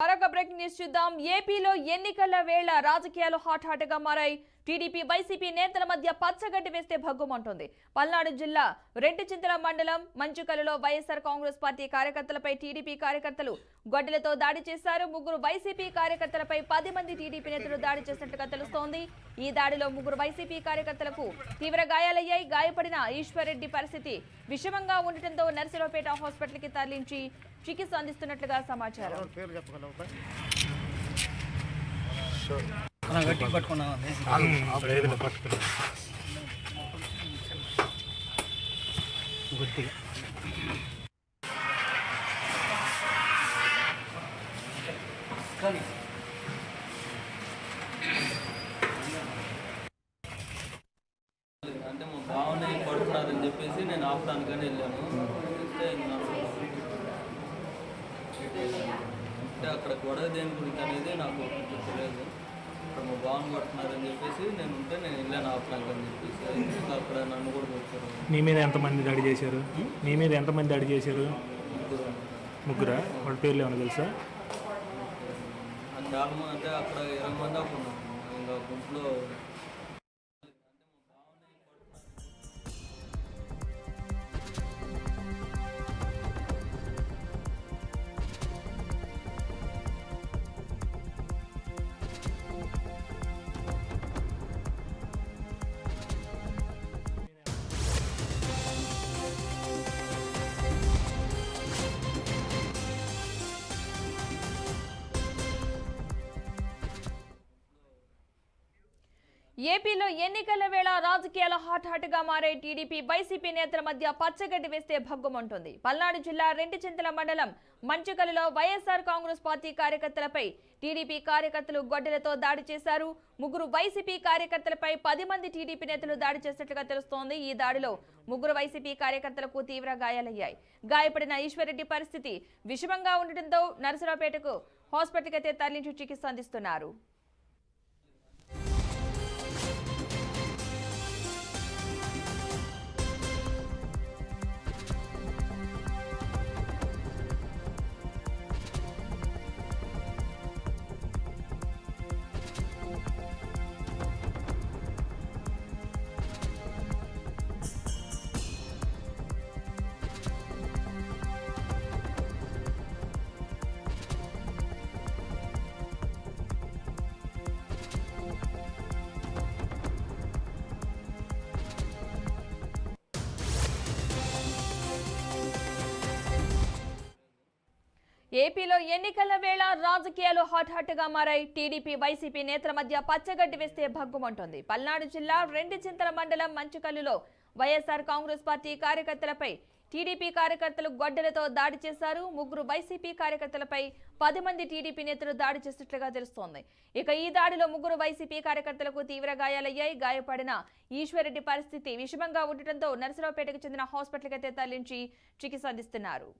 మరొక breaking news చూద్దాం. ఏపీలో ఎన్నికల వేళ రాజకీయాలు హాట్ గా మారాయి. టీడీపీ వైసీపీ నేతల మధ్య పచ్చగడ్డి వేస్తే భగ్గుమంటుంది. పల్నాడు జిల్లా రెంటిచింతల మండలం మంచుకలలో వైఎస్ఆర్ కాంగ్రెస్ పార్టీ కార్యకర్తలపై టీడీపీ కార్యకర్తలు గొడ్డలతో దాడి చేశారు. ముగ్గురు వైసీపీ కార్యకర్తలపై 10 మంది టీడీపీ నేతలు దాడి చేసినట్టుగా తెలుస్తోంది. ఈ దాడిలో ముగ్గురు వైసీపీ కార్యకర్తలకు తీవ్ర గాయాలయ్యాయి. గాయపడిన ఈశ్వర్రెడ్డి పరిస్థితి విషమంగా ఉండటంతో నర్సరావుపేట హాస్పిటల్ కి తరలించి చికిత్స అందిస్తున్నట్లుగా సమాచారం. అంటే మా బావని కొడుతున్నారని చెప్పేసి నేను ఆపడానికని వెళ్ళాను. అంటే అక్కడ గొడవ దేని గురించి అనేది నాకు తెలియదు. అక్కడ మా బావని కొడుతున్నారని చెప్పేసి నేను వెళ్ళాను ఆపడానికని చెప్పేసి అక్కడ నన్ను కూడా కొట్టారు. నీ మీద ఎంతమంది దాడి చేశారు? నీ మీద ఎంతమంది దాడి చేశారు? ముగ్గురా? వాళ్ళ పేర్లు ఏమైనా తెలుసా? చాలా మంది, అంటే అక్కడ 20 మంది అప్పుడు ఉన్నారు. ఇంకా గుంపులో ఏపీలో ఎన్నికల వేళ రాజకీయాలు హాట్ గా మారే టీడీపీ వైసీపీ నేతల మధ్య పచ్చగడ్డి వేస్తే భగ్గుమంటుంది. పల్నాడు జిల్లా రెంటిచింతల మండలం మంచుకలలో వైఎస్ఆర్ కాంగ్రెస్ పార్టీ కార్యకర్తలపై టీడీపీ కార్యకర్తలు గొడ్డలతో దాడి చేశారు. ముగ్గురు వైసీపీ కార్యకర్తలపై 10 మంది టీడీపీ నేతలు దాడి చేసినట్లుగా తెలుస్తోంది. ఈ దాడిలో ముగ్గురు వైసీపీ కార్యకర్తలకు తీవ్ర గాయాలయ్యాయి. గాయపడిన ఈశ్వర్రెడ్డి పరిస్థితి విషమంగా ఉండటంతో నర్సరావుపేటకు హాస్పిటల్కి అయితే తరలించి చికిత్స అందిస్తున్నారు. ఏపీలో ఎన్నికల వేళ రాజకీయాలు హాట్ గా మారాయి. టీడీపీ వైసీపీ నేతల మధ్య పచ్చగడ్డి వేస్తే భగ్గుమంటుంది. పల్నాడు జిల్లా రెంటిచింతల మండలం మంచుకల్లులో వైఎస్ఆర్ కాంగ్రెస్ పార్టీ కార్యకర్తలపై టీడీపీ కార్యకర్తలు గొడ్డలతో దాడి చేశారు. ముగ్గురు వైసీపీ కార్యకర్తలపై 10 మంది టీడీపీ నేతలు దాడి చేసినట్లుగా తెలుస్తోంది. ఇక ఈ దాడిలో ముగ్గురు వైసీపీ కార్యకర్తలకు తీవ్ర గాయాలయ్యాయి. గాయపడిన ఈశ్వర్రెడ్డి పరిస్థితి విషమంగా ఉండటంతో నర్సరావుపేటకు చెందిన హాస్పిటల్కి అయితే తరలించి చికిత్స అందిస్తున్నారు.